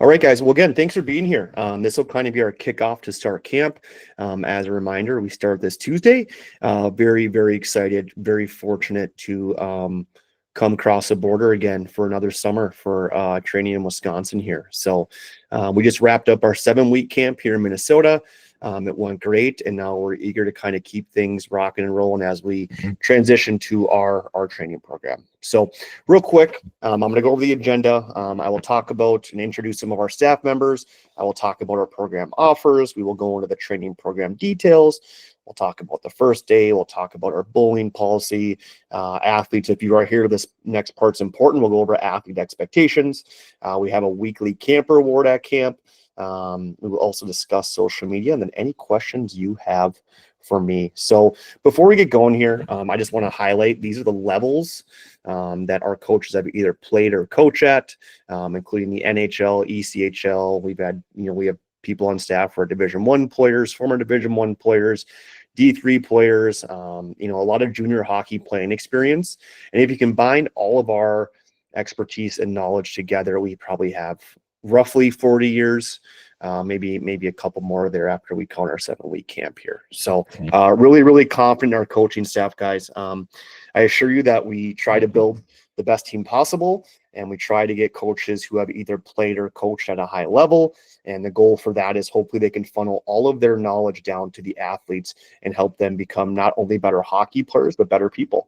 All right, guys. Well, again, thanks for being here. This will kind of be our kickoff to start camp. As a reminder, we start this Tuesday. Very, very excited, very fortunate to come across the border again for another summer for training in Wisconsin here. So we just wrapped up our 7-week camp here in Minnesota. It went great, and now we're eager to kind of keep things rocking and rolling as we transition to our training program. So real quick, I'm going to go over the agenda. I will talk about and introduce some of our staff members. I will talk about our program offers. We will go into the training program details. We'll talk about the first day. We'll talk about our bullying policy. Athletes, if you are here, this next part's important. We'll go over athlete expectations. We have a weekly camper award at camp. We will also discuss social media and then any questions you have for me. So before we get going here, I just want to highlight these are the levels that our coaches have either played or coach at, including the NHL, ECHL. We have people on staff who are Division I players, former Division I players, D3 players, a lot of junior hockey playing experience. And if you combine all of our expertise and knowledge together, we probably have roughly 40 years, maybe a couple more there after we count our 7-week camp here. So really, really confident in our coaching staff, guys. I assure you that we try to build the best team possible, and we try to get coaches who have either played or coached at a high level. And the goal for that is hopefully they can funnel all of their knowledge down to the athletes and help them become not only better hockey players, but better people.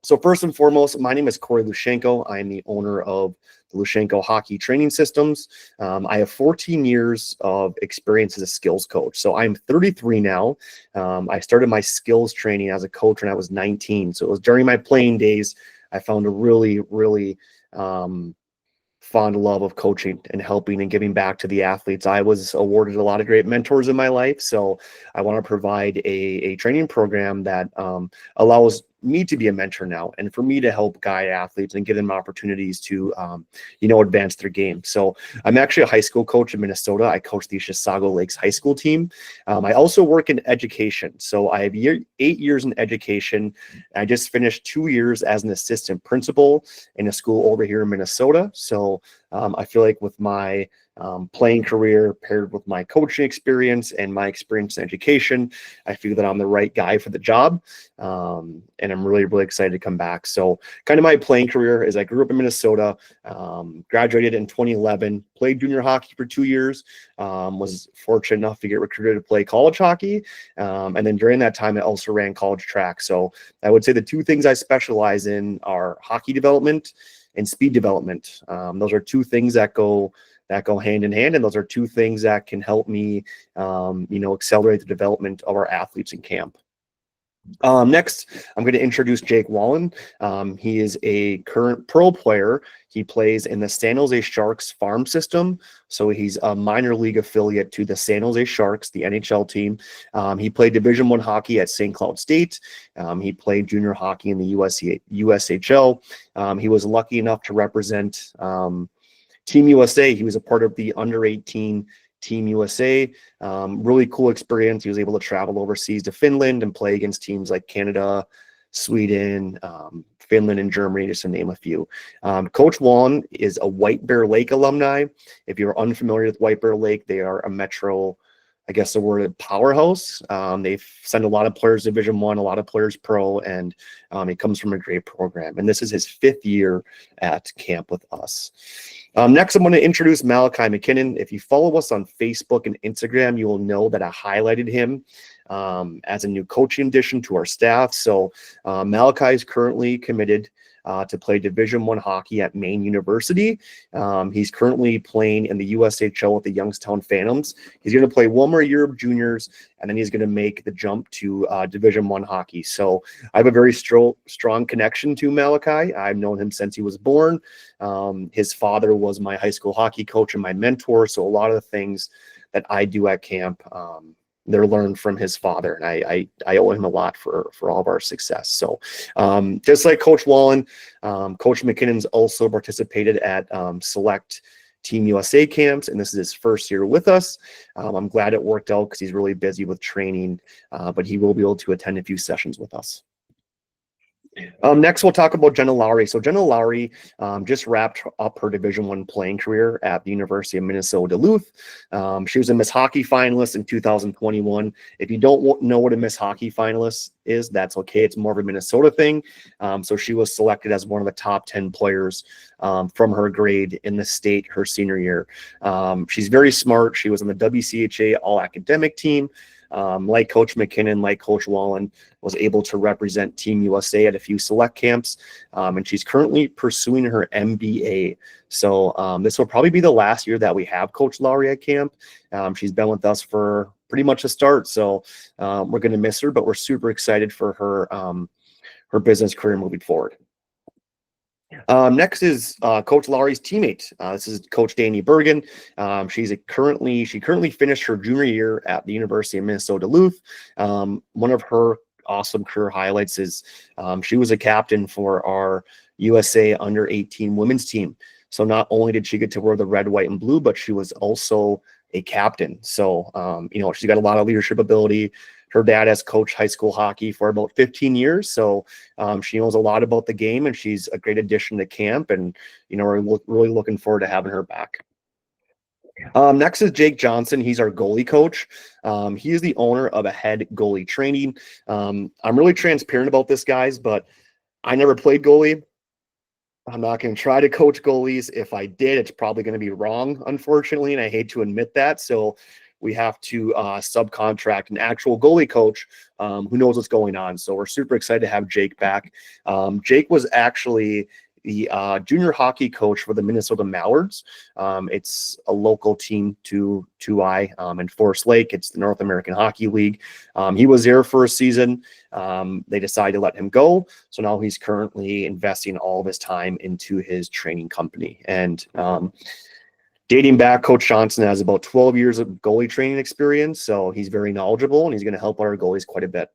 So first and foremost, my name is Corey Lushenko. I am the owner of the Lushenko Hockey Training Systems. I have 14 years of experience as a skills coach. So I'm 33 now. I started my skills training as a coach when I was 19. So it was during my playing days. I found a really, really fond love of coaching and helping and giving back to the athletes. I was awarded a lot of great mentors in my life. So I want to provide a training program that allows me to be a mentor now and for me to help guide athletes and give them opportunities to, advance their game. So I'm actually a high school coach in Minnesota. I coach the Chisago Lakes high school team. I also work in education. So I have 8 years in education. I just finished 2 years as an assistant principal in a school over here in Minnesota. So I feel like with my playing career paired with my coaching experience and my experience in education, I feel that I'm the right guy for the job. And I'm really, really excited to come back. So kind of my playing career is I grew up in Minnesota, graduated in 2011, played junior hockey for 2 years, was fortunate enough to get recruited to play college hockey. And then during that time, I also ran college track. So I would say the two things I specialize in are hockey development and speed development. Those are two things that go hand in hand, and those are two things that can help me, accelerate the development of our athletes in camp. Next, I'm going to introduce Jake Wallen. He is a current pro player. He plays in the San Jose Sharks farm system. So he's a minor league affiliate to the San Jose Sharks, the NHL team. He played Division I hockey at St. Cloud State. He played junior hockey in the USHL. He was lucky enough to represent Team USA. He was a part of the under-18 Team USA. Really cool experience. He was able to travel overseas to Finland and play against teams like Canada, Sweden, Finland, and Germany, just to name a few. Coach Wallen is a White Bear Lake alumni. If you're unfamiliar with White Bear Lake, they are a metro, I guess the word, powerhouse. They send a lot of players Division I, a lot of players pro, and he comes from a great program. And this is his 5th year at camp with us. Next, I'm going to introduce Malachi McKinnon. If you follow us on Facebook and Instagram, you will know that I highlighted him as a new coaching addition to our staff. So Malachi is currently committed to play Division I hockey at Maine University. He's currently playing in the USHL with the Youngstown Phantoms. He's going to play one more year of juniors, and then he's going to make the jump to Division I hockey. So I have a very strong connection to Malachi. I've known him since he was born. His father was my high school hockey coach and my mentor. So a lot of the things that I do at camp, they're learned from his father, and I owe him a lot for all of our success. So just like Coach Wallen, Coach McKinnon's also participated at select Team USA camps, and this is his first year with us. I'm glad it worked out because he's really busy with training, but he will be able to attend a few sessions with us. Next, we'll talk about Jenna Lowry. So Jenna Lowry just wrapped up her Division I playing career at the University of Minnesota Duluth. She was a Miss Hockey finalist in 2021. If you don't know what a Miss Hockey finalist is, that's okay. It's more of a Minnesota thing. So she was selected as one of the top 10 players from her grade in the state her senior year. She's very smart. She was on the WCHA All-Academic team. Like Coach McKinnon, like Coach Wallen, was able to represent Team USA at a few select camps, and she's currently pursuing her MBA. So this will probably be the last year that we have Coach Lowry at camp. She's been with us for pretty much a start, so we're going to miss her, but we're super excited for her business career moving forward. Next is Coach Lowry's teammate. This is Coach Danny Bergen. She currently finished her junior year at the University of Minnesota Duluth. One of her awesome career highlights is she was a captain for our USA Under-18 women's team. So not only did she get to wear the red, white, and blue, but she was also a captain. So she's got a lot of leadership ability. Her dad has coached high school hockey for about 15 years, so she knows a lot about the game, and she's a great addition to camp, and we're really looking forward to having her back. Next is Jake Johnson. He's our goalie coach. He is the owner of Ahead Goalie Training. I'm really transparent about this, guys, but I never played goalie. I'm not going to try to coach goalies. If I did, it's probably going to be wrong, unfortunately, and I hate to admit that. So we have to subcontract an actual goalie coach who knows what's going on. So we're super excited to have Jake back. Jake was actually the junior hockey coach for the Minnesota Mallards. It's a local team to I in Forest Lake. It's the North American Hockey League. He was there for a season. They decided to let him go. So now he's currently investing all of his time into his training company. And dating back, Coach Johnson has about 12 years of goalie training experience, so he's very knowledgeable, and he's going to help our goalies quite a bit.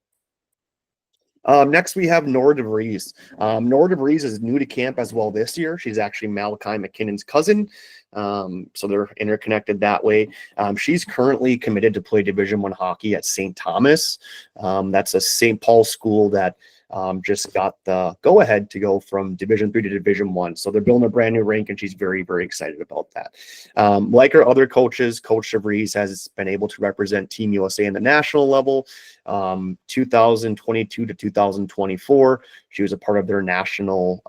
Next, we have Nora DeVries. Nora DeVries is new to camp as well this year. She's actually Malachi McKinnon's cousin, so they're interconnected that way. She's currently committed to play Division I hockey at St. Thomas. That's a St. Paul school that just got the go-ahead to go from Division III to Division I. So they're building a brand new rink, and she's very, very excited about that. Like our other coaches, Coach DeVries has been able to represent Team USA in the national level. 2022 to 2024, she was a part of their national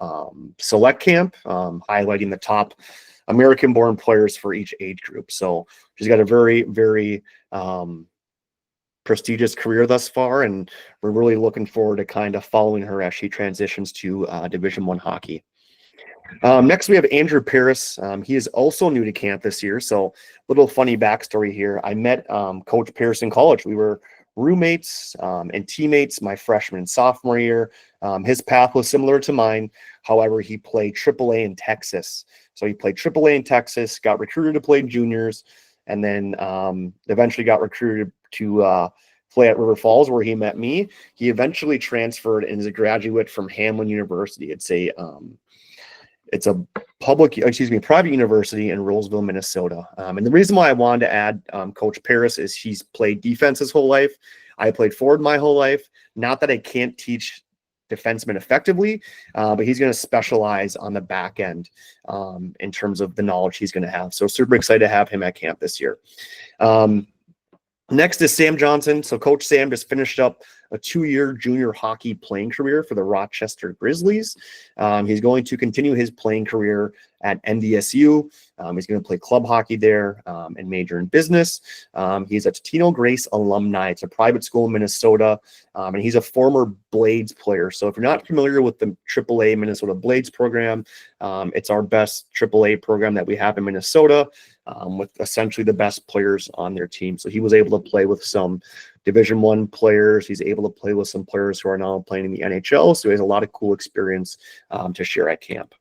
select camp, highlighting the top American-born players for each age group. So she's got a very, very prestigious career thus far, and we're really looking forward to kind of following her as she transitions to Division I hockey. Next, we have Andrew Paris. He is also new to camp this year. So little funny backstory here. I met Coach Paris in college. We were roommates and teammates my freshman and sophomore year. His path was similar to mine. However, he played AAA in Texas. So he played AAA in Texas, got recruited to play juniors, and then eventually got recruited to play at River Falls, where he met me. He eventually transferred and is a graduate from Hamline University. It's a private university in Roseville, Minnesota. And the reason why I wanted to add Coach Paris is he's played defense his whole life. I played forward my whole life. Not that I can't teach defensemen effectively, but he's going to specialize on the back end in terms of the knowledge he's going to have. So super excited to have him at camp this year. Next is Sam Johnson. So Coach Sam just finished up a 2-year junior hockey playing career for the Rochester Grizzlies. He's going to continue his playing career at NDSU. He's going to play club hockey there and major in business. He's a Totino Grace alumni. It's a private school in Minnesota, and he's a former Blades player. So if you're not familiar with the AAA Minnesota Blades program, it's our best AAA program that we have in Minnesota, with essentially the best players on their team. So he was able to play with some Division I players. He's able to play with some players who are now playing in the NHL. So he has a lot of cool experience to share at camp.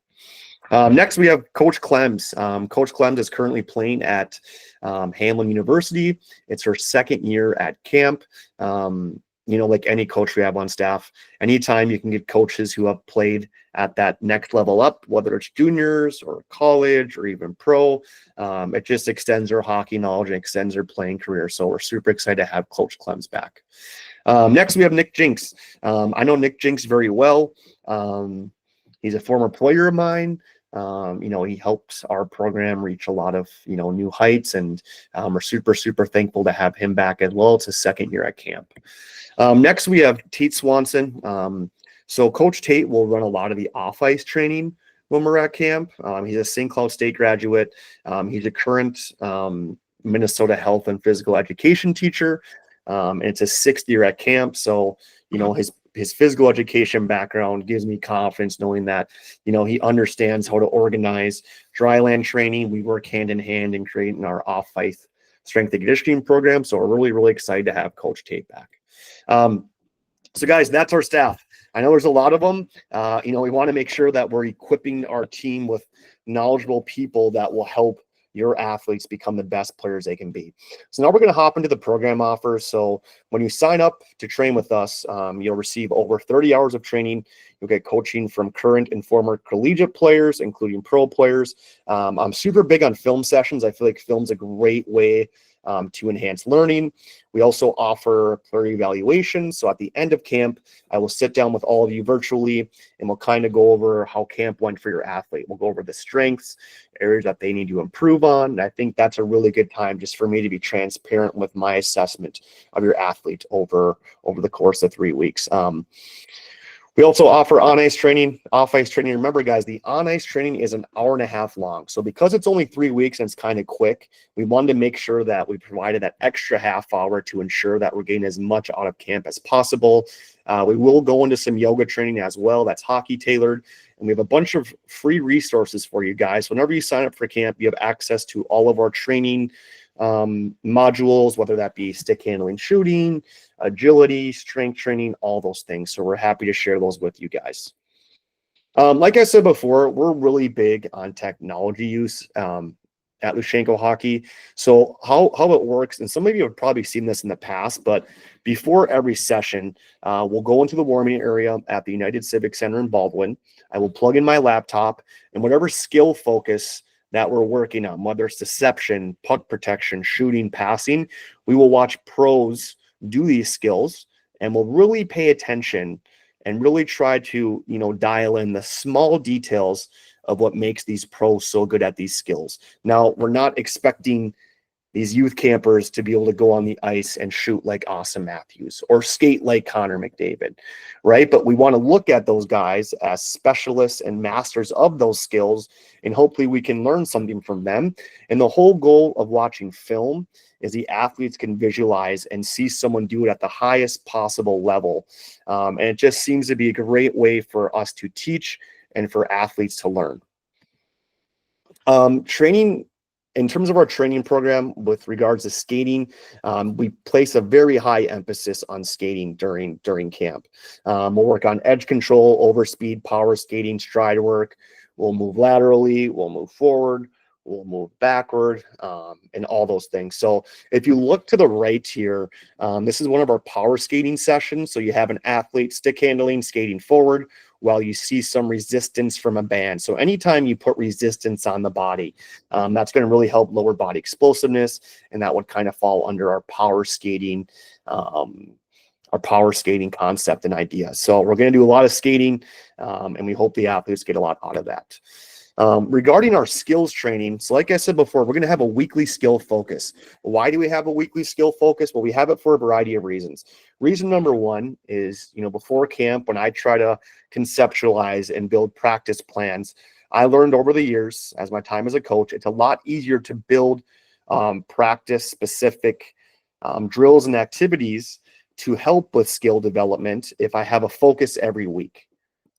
Next, we have Coach Clems. Coach Clems is currently playing at Hamline University. It's her 2nd year at camp. Like any coach we have on staff, anytime you can get coaches who have played at that next level up, whether it's juniors or college or even pro, it just extends their hockey knowledge and extends their playing career. So we're super excited to have Coach Clems back. Next, we have Nick Jinks. I know Nick Jinks very well. He's a former player of mine. He helps our program reach a lot of, new heights, and we're super, super thankful to have him back as well. It's his second year at camp. Next, we have Tate Swanson. So Coach Tate will run a lot of the off-ice training when we're at camp. He's a St. Cloud State graduate. He's a current Minnesota health and physical education teacher. And it's his 6th year at camp. So, his physical education background gives me confidence knowing that, he understands how to organize dry land training. We work hand in hand in creating our off-ice strength and conditioning program. So we're really, really excited to have Coach Tate back. So guys, that's our staff. I know there's a lot of them. We want to make sure that we're equipping our team with knowledgeable people that will help your athletes become the best players they can be. So now we're going to hop into the program offers. So when you sign up to train with us, you'll receive over 30 hours of training. You'll get coaching from current and former collegiate players, including pro players. I'm super big on film sessions. I feel like film's a great way to enhance learning. We also offer player evaluations. So at the end of camp, I will sit down with all of you virtually, and we'll kind of go over how camp went for your athlete. We'll go over the strengths, areas that they need to improve on. And I think that's a really good time just for me to be transparent with my assessment of your athlete over the course of 3 weeks. We also offer on-ice training, off-ice training. Remember, guys, the on-ice training is an hour and a half long. So because it's only 3 weeks and it's kind of quick, we wanted to make sure that we provided that extra half hour to ensure that we're getting as much out of camp as possible. We will go into some yoga training as well. That's hockey tailored. And we have a bunch of free resources for you guys. So whenever you sign up for camp, you have access to all of our training modules, whether that be stick handling, shooting, agility, strength training, all those things. So we're happy to share those with you guys. Like I said before, we're really big on technology use at Lushenko Hockey. So how it works, and some of you have probably seen this in the past, but before every session, we'll go into the warming area at the United Civic Center in Baldwin. I will plug in my laptop, and whatever skill focus that we're working on, whether it's deception, puck protection, shooting, passing, we will watch pros do these skills, and we'll really pay attention and really try to, dial in the small details of what makes these pros so good at these skills. Now, we're not expecting these youth campers to be able to go on the ice and shoot like Austin Matthews or skate like Connor McDavid, right? But we want to look at those guys as specialists and masters of those skills, and hopefully we can learn something from them. And the whole goal of watching film is the athletes can visualize and see someone do it at the highest possible level. And it just seems to be a great way for us to teach and for athletes to learn. Training, in terms of our training program with regards to skating, we place a very high emphasis on skating during camp. We'll work on edge control, overspeed, power skating, stride work. We'll move laterally, we'll move forward, we'll move backward, and all those things. So if you look to the right here, this is one of our power skating sessions. So you have an athlete stick handling, skating forward, while you see some resistance from a band. So anytime you put resistance on the body, that's going to really help lower body explosiveness, and that would kind of fall under our power skating concept and idea. So we're going to do a lot of skating, and we hope the athletes get a lot out of that. Regarding our skills training, so like I said before, we're going to have a weekly skill focus. Why do we have a weekly skill focus? Well, we have it for a variety of reasons. Reason number one is, before camp, when I try to conceptualize and build practice plans, I learned over the years, as my time as a coach, it's a lot easier to build practice-specific drills and activities to help with skill development if I have a focus every week.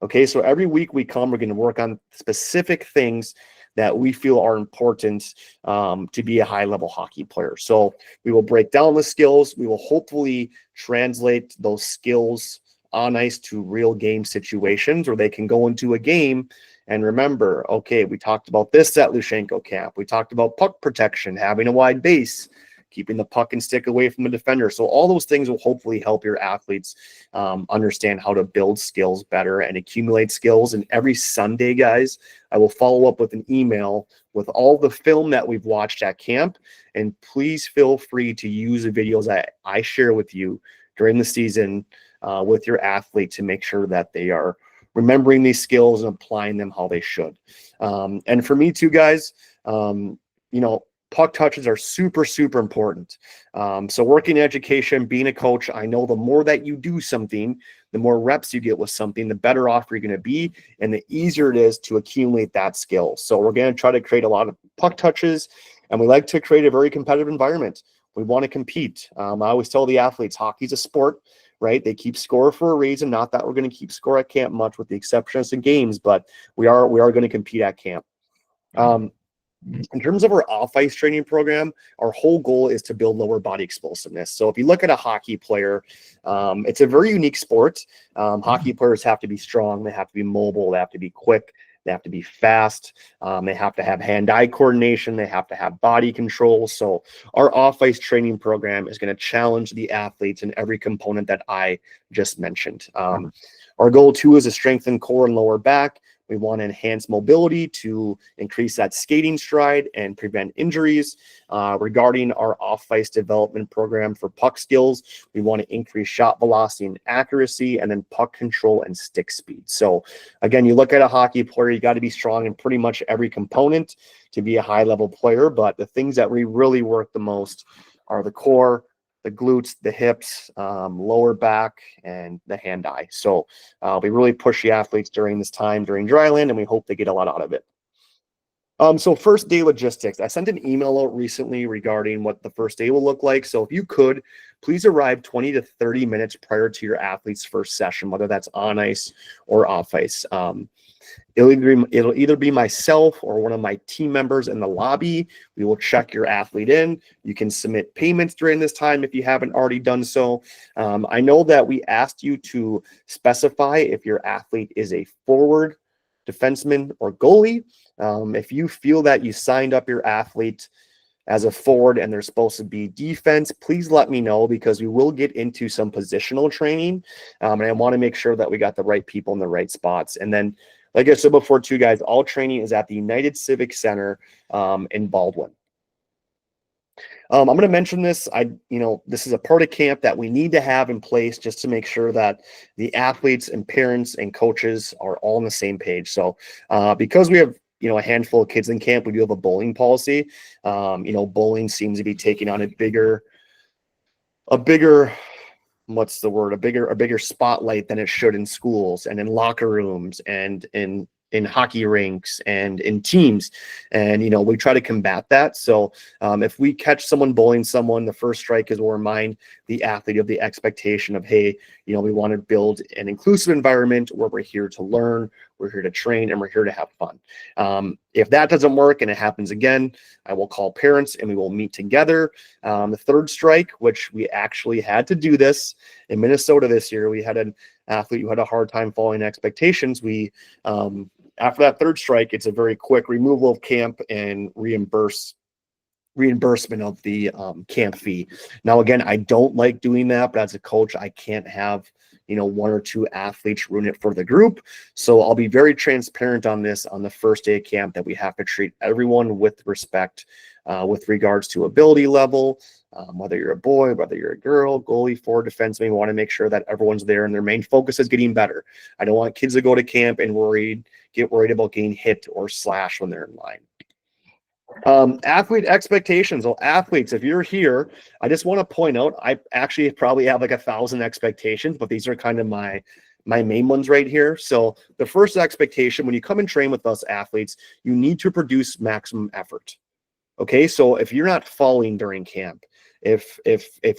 Okay, so every week we're going to work on specific things that we feel are important to be a high-level hockey player. So we will break down the skills. We will hopefully translate those skills on ice to real game situations where they can go into a game and remember, okay, we talked about this at Lushenko camp. We talked about puck protection, having a wide base, keeping the puck and stick away from the defender. So all those things will hopefully help your athletes understand how to build skills better and accumulate skills. And every Sunday, guys, I will follow up with an email with all the film that we've watched at camp. And please feel free to use the videos that I share with you during the season with your athlete to make sure that they are remembering these skills and applying them how they should. And for me too, guys, puck touches are super, super important. So working in education, being a coach, I know the more that you do something, the more reps you get with something, the better off you're going to be, and the easier it is to accumulate that skill. So we're going to try to create a lot of puck touches, and we like to create a very competitive environment. We want to compete. I always tell the athletes, hockey's a sport, right? They keep score for a reason. Not that we're going to keep score at camp much, with the exception of some games, but we are going to compete at camp. In terms of our off-ice training program, our whole goal is to build lower body explosiveness. So if you look at a hockey player, it's a very unique sport. Hockey players have to be strong. They have to be mobile. They have to be quick. They have to be fast. They have to have hand-eye coordination. They have to have body control. So our off-ice training program is going to challenge the athletes in every component that I just mentioned. Our goal, too, is to strengthen core and lower back. We want to enhance mobility to increase that skating stride and prevent injuries. Regarding our off-ice development program for puck skills, we want to increase shot velocity and accuracy, and then puck control and stick speed. So again, you look at a hockey player, you got to be strong in pretty much every component to be a high-level player. But the things that we really work the most are the core, the glutes, the hips, lower back, and the hand-eye. So we really push the athletes during this time, during dryland, and we hope they get a lot out of it. So first day logistics. I sent an email out recently regarding what the first day will look like. So if you could, please arrive 20 to 30 minutes prior to your athlete's first session, whether that's on ice or off ice. It'll either be myself or one of my team members in the lobby. We will check your athlete in. You can submit payments during this time if you haven't already done so. I know that we asked you to specify if your athlete is a forward, defenseman, or goalie. If you feel that you signed up your athlete as a forward and they're supposed to be defense, please let me know, because we will get into some positional training. And I want to make sure that we got the right people in the right spots. And then, like I said before too, guys, all training is at the United Civic Center in Baldwin. I'm going to mention this. This is a part of camp that we need to have in place just to make sure that the athletes and parents and coaches are all on the same page. So because we have a handful of kids in camp, we do have a bowling policy. Bowling seems to be taking on a bigger spotlight than it should in schools and in locker rooms and in hockey rinks and in teams. And, we try to combat that. So if we catch someone bullying someone, the first strike is we'll remind the athlete of the expectation of, hey, we want to build an inclusive environment where we're here to learn, we're here to train, and we're here to have fun. If that doesn't work and it happens again, I will call parents and we will meet together. The third strike, which we actually had to do this in Minnesota this year, we had an athlete who had a hard time following expectations. We after that third strike, it's a very quick removal of camp and reimbursement of the camp fee. Now, again, I don't like doing that, but as a coach, I can't have one or two athletes ruin it for the group. So I'll be very transparent on this on the first day of camp, that we have to treat everyone with respect with regards to ability level, whether you're a boy, whether you're a girl, goalie, forward, defenseman. We want to make sure that everyone's there and their main focus is getting better. I don't want kids to go to camp and get worried about getting hit or slashed when they're in line. Athlete expectations. Well, athletes, if you're here, I just want to point out, I actually probably have like 1,000 expectations, but these are kind of my main ones right here. So the first expectation, when you come and train with us athletes, you need to produce maximum effort. Okay, so if you're not falling during camp, if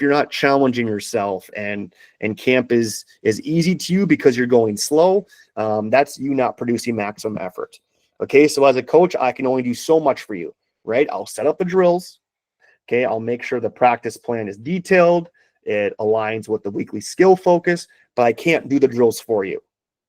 you're not challenging yourself and camp is easy to you because you're going slow, that's you not producing maximum effort. Okay, so as a coach, I can only do so much for you, right? I'll set up the drills. Okay, I'll make sure the practice plan is detailed. It aligns with the weekly skill focus, but I can't do the drills for you,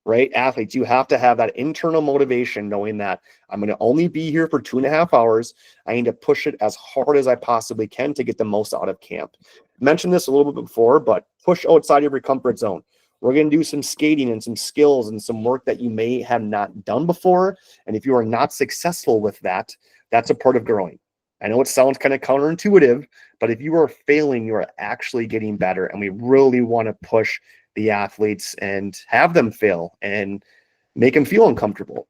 right? Athletes, you have to have that internal motivation, knowing that I'm going to only be here for 2.5 hours. I need to push it as hard as I possibly can to get the most out of camp. I mentioned this a little bit before, but push outside of your comfort zone. We're going to do some skating and some skills and some work that you may have not done before. And if you are not successful with that, that's a part of growing. I know it sounds kind of counterintuitive, but if you are failing, you are actually getting better. And we really want to push the athletes and have them fail and make them feel uncomfortable.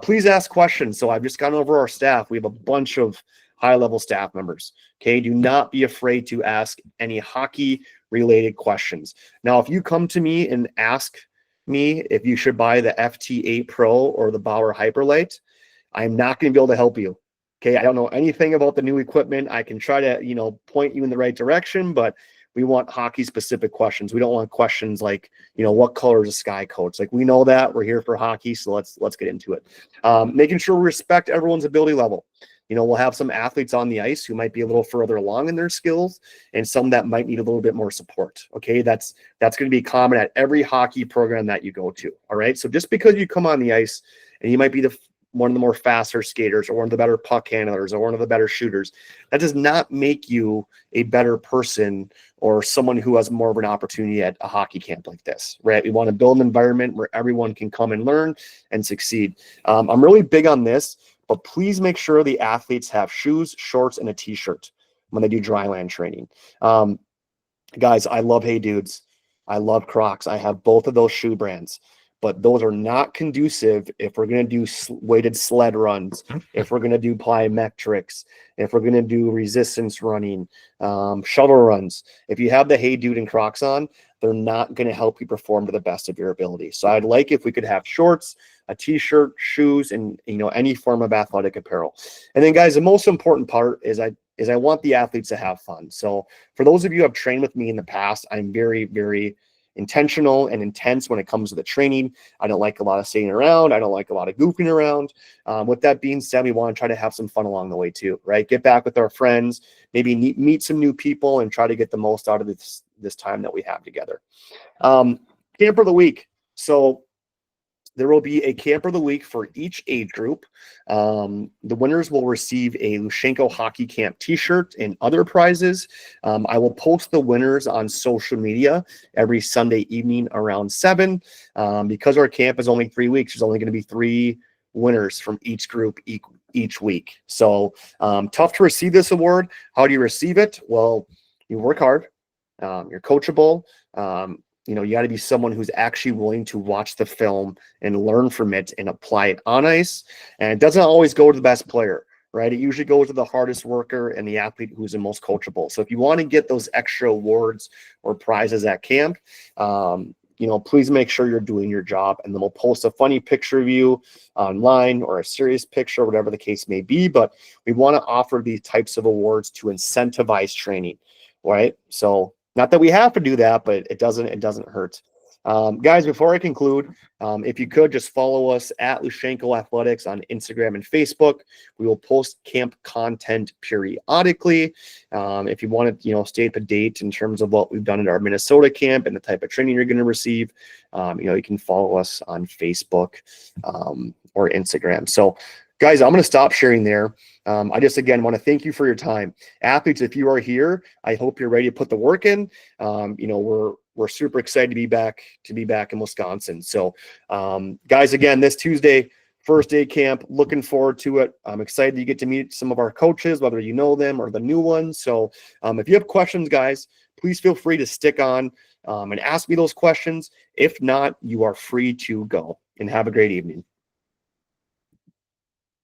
Please ask questions. So I've just gone over our staff. We have a bunch of high-level staff members. Okay, do not be afraid to ask any hockey-related questions. Now, if you come to me and ask me if you should buy the FT8 Pro or the Bauer Hyperlite, I'm not going to be able to help you. Okay, I don't know anything about the new equipment. I can try to, point you in the right direction, but we want hockey-specific questions. We don't want questions like, what color is a sky coat? Like, we know that. We're here for hockey, so let's get into it. Making sure we respect everyone's ability level. We'll have some athletes on the ice who might be a little further along in their skills and some that might need a little bit more support. Okay, that's going to be common at every hockey program that you go to. All right, so just because you come on the ice and you might be one of the more faster skaters or one of the better puck handlers or one of the better shooters, that does not make you a better person or someone who has more of an opportunity at a hockey camp like this, right? We want to build an environment where everyone can come and learn and succeed. I'm really big on this, but please make sure the athletes have shoes, shorts, and a t-shirt when they do dryland training. Guys, I love Hey Dudes. I love Crocs. I have both of those shoe brands. But those are not conducive if we're going to do weighted sled runs, if we're going to do plyometrics, if we're going to do resistance running, shuttle runs. If you have the Hey Dude and Crocs on, they're not going to help you perform to the best of your ability. So I'd like if we could have shorts, a t-shirt, shoes, and any form of athletic apparel. And then, guys, the most important part is I want the athletes to have fun. So for those of you who have trained with me in the past, I'm very, very intentional and intense when it comes to the training. I don't like a lot of sitting around. I don't like a lot of goofing around. With that being said, we want to try to have some fun along the way too, right? Get back with our friends, maybe meet some new people and try to get the most out of this time that we have together. Camper of the week. So there will be a camper of the week for each age group. The winners will receive a Lushenko Hockey Camp t-shirt and other prizes. I will post the winners on social media every Sunday evening around 7. Because our camp is only 3 weeks, there's only going to be 3 winners from each group each week. So tough to receive this award. How do you receive it? Well, you work hard. You're coachable. You got to be someone who's actually willing to watch the film and learn from it and apply it on ice. And it doesn't always go to the best player, right? It usually goes to the hardest worker and the athlete who's the most coachable. So if you want to get those extra awards or prizes at camp, please make sure you're doing your job. And then we'll post a funny picture of you online or a serious picture, whatever the case may be. But we want to offer these types of awards to incentivize training, right? So not that we have to do that, but it doesn't hurt. Guys, before I conclude, if you could just follow us at Lushenko Athletics on Instagram and Facebook. We will post camp content periodically. If you want to, stay up to date in terms of what we've done at our Minnesota camp and the type of training you're going to receive, you can follow us on Facebook or Instagram. So, guys, I'm going to stop sharing there. I just, again, want to thank you for your time. Athletes, if you are here, I hope you're ready to put the work in. We're super excited to be back in Wisconsin. So, guys, again, this Tuesday, first day camp, looking forward to it. I'm excited you get to meet some of our coaches, whether you know them or the new ones. So if you have questions, guys, please feel free to stick on and ask me those questions. If not, you are free to go, and have a great evening.